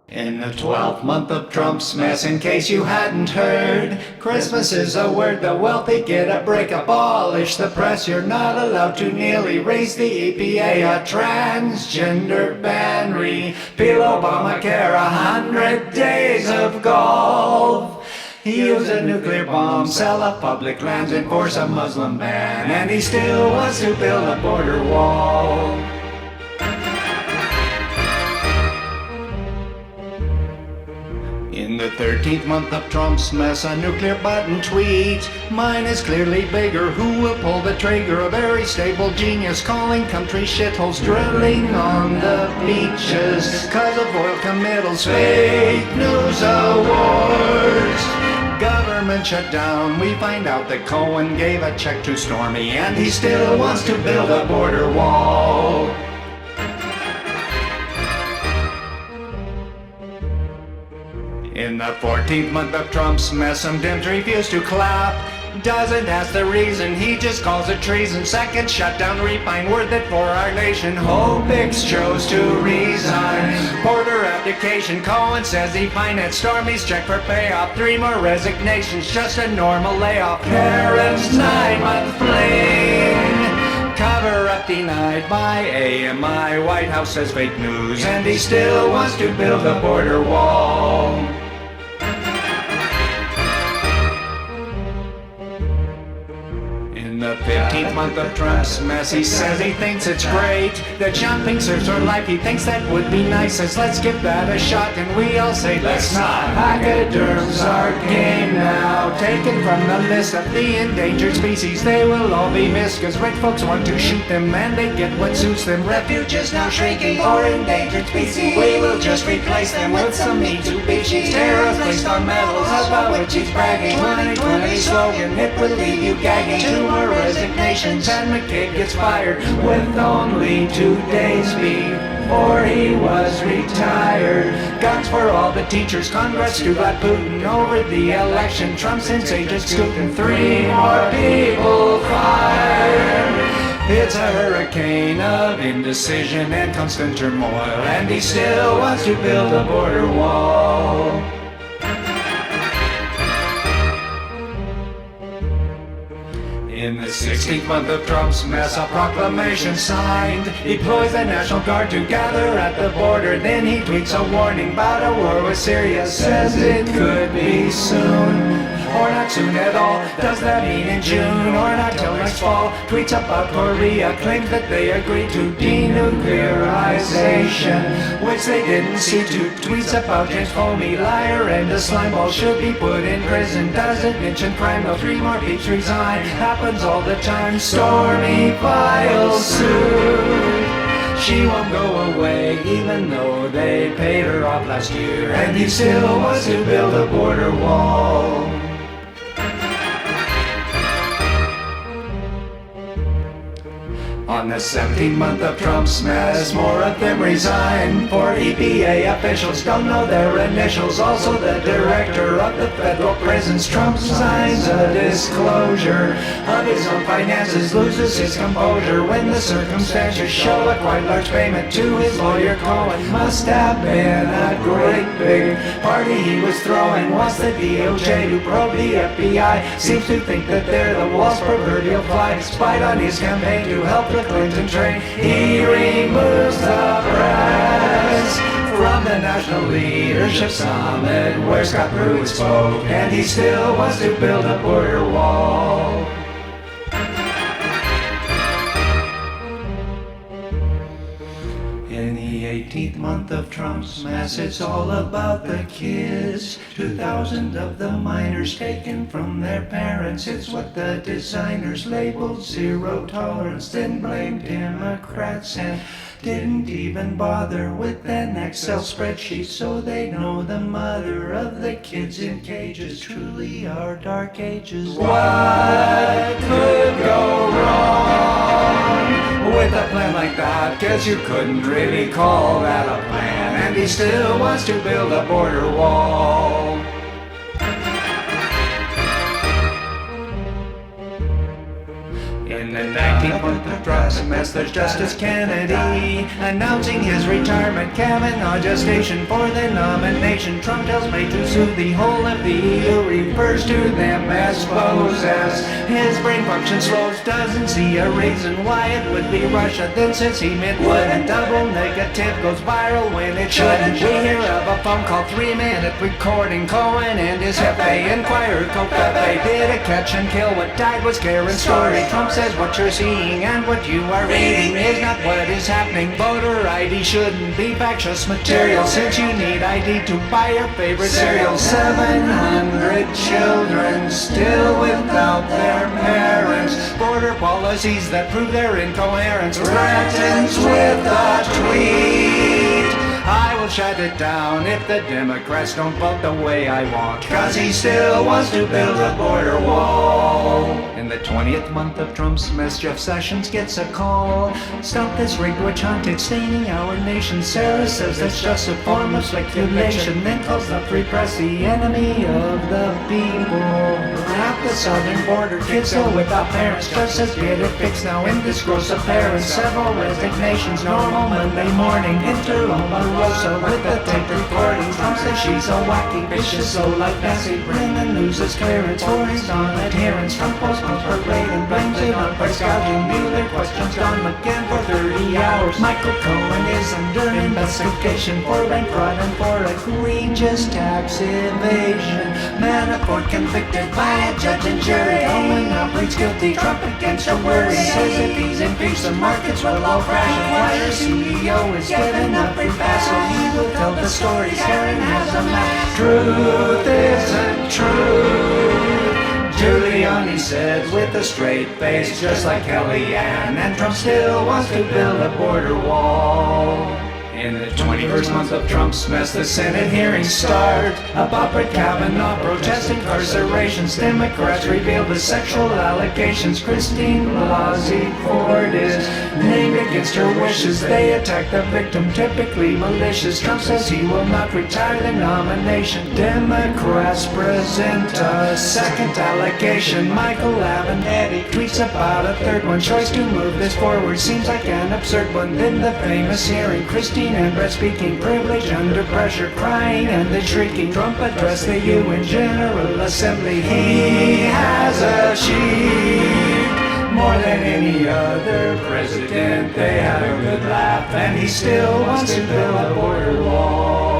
In the 12th month of Trump's mess, in case you hadn't heard, Christmas is a word the wealthy get a break. Abolish the press, you're not allowed to nearly raise the EPA, a transgender ban, repeal Obamacare, 100 days of golf. He used a nuclear bomb, sell off public lands, enforce a Muslim ban, and he still wants to build a border wall. In the 13th month of Trump's mess, a nuclear button tweet. Mine is clearly bigger, who will pull the trigger? A very stable genius calling countries shitholes, drilling on the beaches cause of oil committals, fake news awards. Government shutdown, we find out that Cohen gave a check to Stormy, and he still wants to build a border wall. In the 14th month of Trump's mess, some Dems refuse to clap. Doesn't ask the reason, he just calls it treason. Second shutdown, refine worth it for our nation. Hopix chose to resign. Porter abdication, Cohen says he financed Stormy's check for payoff. 3 more resignations, just a normal layoff. Caron's 9-month fling. Cover up denied by AMI. White House says fake news, and he still wants to build a border wall. In the 15th month of Trump's mess, he says he thinks it's great that jumping serves for life. He thinks that would be nice, says let's give that a shot, and we all say let's not. Pachyderms are game now, taken from the list of the endangered species. They will all be missed cause rich folks want to shoot them, and they get what suits them. Refuge is now shrinking for endangered species. We will just replace them with some Mitsubishi. Tariffs placed on metals about which he's bragging. 2020 slogan, it will leave you gagging. 2 more resignations and McCabe gets fired with only 2 days before he was retired. Guns for all the teachers, Congress to let Putin over the election. Trump since ages scooting, 3 more people fired. It's a hurricane of indecision and constant turmoil, and he still wants to build a border wall. In the 16th month of Trump's mess, a proclamation signed deploys the National Guard to gather at the border. Then he tweets a warning about a war with Syria, says it could be soon, or not soon at all. Does that mean in June, or not till next fall? Tweets about Korea, claims that they agreed to denuclearization, which they didn't see to. Tweets about James Comey, liar and a slimeball, should be put in prison. Doesn't mention crime, though 3 more peeps resign. Happens all the time. Stormy files suit. She won't go away, even though they paid her off last year, and he still wants to build a border wall. On the 17th month of Trump's mess, more of them resign. For EPA officials don't know their initials. Also the director of the federal prisons. Trump signs a disclosure of his own finances, loses his composure when the circumstances show a quite large payment to his lawyer Cohen. Must have been a great big party he was throwing. Wants the DOJ to probe the FBI. Seems to think that they're the wall's proverbial fly. Spied on his campaign to help the Clinton train. He removes the press from the National Leadership Summit where Scott Pruitt spoke, and he still wants to build a border wall. In the 18th month of Trump's mess, it's all about the kids. 2,000 of the minors taken from their parents. It's what the designers labeled zero tolerance, then blamed Democrats and didn't even bother with an Excel spreadsheet so they know the mother of the kids in cages truly are dark ages. What could go wrong with a plan like that? Cause you couldn't really call that a plan, and he still wants to build a border wall. In In the 19th month of Trump's mess, there's Justice Kennedy announcing his retirement. Kavanaugh gestation for the nomination. Trump tells May to sue the whole of the EU, refers to them as foes as his brain function slows. Doesn't see a reason why it would be Russia, then says he meant wouldn't. Double negative goes viral when it shouldn't. We hear of a phone call, 3-minute recording. Cohen and his Hefe inquirer Copefe did a catch and kill. What died was Caron's story. Trump says what you're seeing and what you are reading is not what is happening. Voter ID shouldn't be factious material, since you need ID to buy your favorite cereal. 700 children still without their parents. Border policies that prove their incoherence. Threatens with a tweet. I will shut it down if the Democrats don't vote the way I want, 'cause he still wants to build a border wall. In the 20th month of Trump's mess, Jeff Sessions gets a call. Stop this rigged witch hunt, it's staining our nation. Sarah says that's just a form of speculation, then calls the free press the enemy of the people. At the southern border, kids still without parents. Judge says get it fixed now in this gross appearance. Several resignations, normal Monday morning. Enter Omarosa with a tape recording. Trump says she's a wacky, vicious soul like Bessie. Bring the news as clearance for his non-adherence. Trump postpones parade and blames it on price gouging. Mueller questions Don McGahn for 30 hours. Michael Cohen is under investigation for bank fraud and for egregious tax evasion. Manafort convicted by a judge and jury. Cohen now pleads guilty. Trump against a worry. Says if he's impeached, the markets will all crash. Wire CEO is given a free pass, so he will tell the stories. Caron has a map. Truth isn't true, Giuliani said with a straight face, just like Kellyanne, and Trump still wants to build a border wall. In the 21st month of Trump's mess, the Senate hearings start about Brett Kavanaugh protest incarcerations. Democrats reveal the sexual allegations. Christine Blasey Ford is named against her wishes. They attack the victim, typically malicious. Trump says he will not retire the nomination. Democrats present a second allegation. Michael Avenatti tweets about a third one. Choice to move this forward seems like an absurd one. Then the famous hearing, Christine and Brett speaking, privilege under pressure, crying and then shrieking. Trump addressed the UN General Assembly. He has achieved more than any other president. They had a good laugh, and he still wants to build a border wall.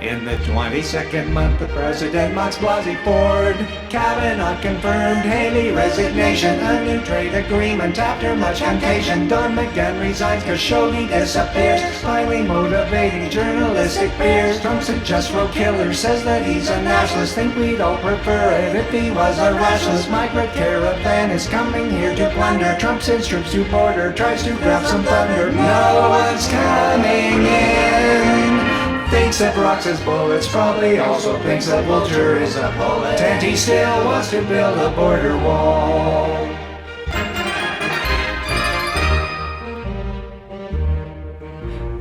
In the 22nd month, the president mocks Blasey Ford. Kavanaugh confirmed Haley resignation. A new trade agreement after much temptation. Don McGahn resigns, Khashoggi disappears. Finally motivating journalistic fears. Trump suggests road killer, says that he's a nationalist. Think we'd all prefer it if he was a rationalist. Migrant caravan is coming here to plunder. Trump sends troops to border, tries to grab some thunder. No one's coming in. Thinks that rocks is bullets, probably also thinks that Vulture is a bullet. And he still wants to build a border wall.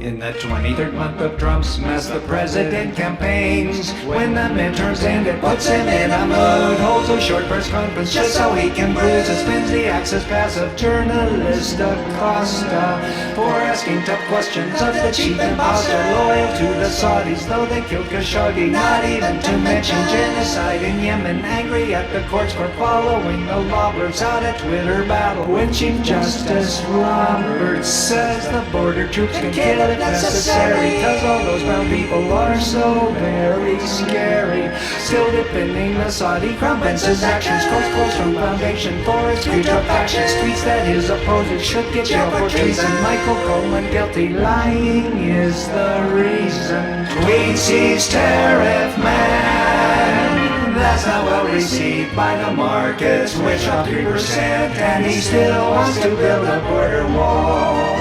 In the 23rd month of Trump's mess, the president campaigns. When the midterms end, it puts him in a mood. Holds a short press conference just so he can bruise. It spins the Access Pass of journalist Acosta for asking tough questions of the chief imposter. Loyal to the Saudis, though they killed Khashoggi. Not even to mention genocide in Yemen. Angry at the courts for following the law. Blurts out a Twitter battle when Chief Justice Roberts says the border troops can kill it necessary, 'cause all those brown people are so very scary. Still defending the Saudi Crown Prince's actions. Courts closed from foundation for his putrefactions. Tweets that his opposers should get jailed for treason. Michael Cohen guilty, lying is the reason. Tweets he's tariff man. That's not well received by the markets, which are 3%, and he still wants to build a border wall.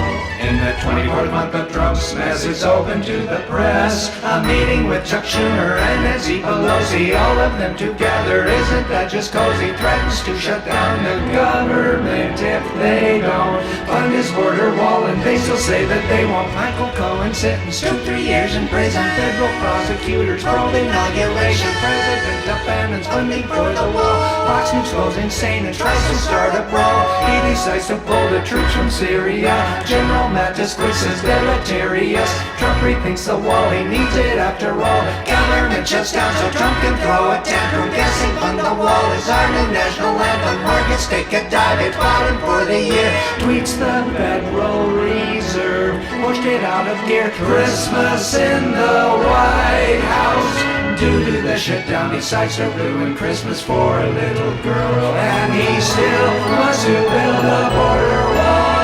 In the 24th month of Trump's mess, it's open to the press. A meeting with Chuck Schumer and Nancy Pelosi, all of them together, isn't that just cozy? Threatens to shut down the government if they don't fund his border wall, and they still say that they won't. Michael Cohen sentenced to 3 years in prison. Federal prosecutors probe inauguration. President abandons funding for the wall. Fox News goes insane and tries to start a brawl. He decides to pull the troops from Syria. General Mattis quits as deleterious. Trump rethinks the wall, he needs it after all. Government shuts down so Trump can throw a tantrum. Guessing fund the wall is our new national anthem. Markets take a dive at bottom for the year. Tweets the Federal Reserve, pushed it out of gear. Christmas in the White House. Due to the shutdown, decides to ruin Christmas for a little girl, and he still wants to build a border wall.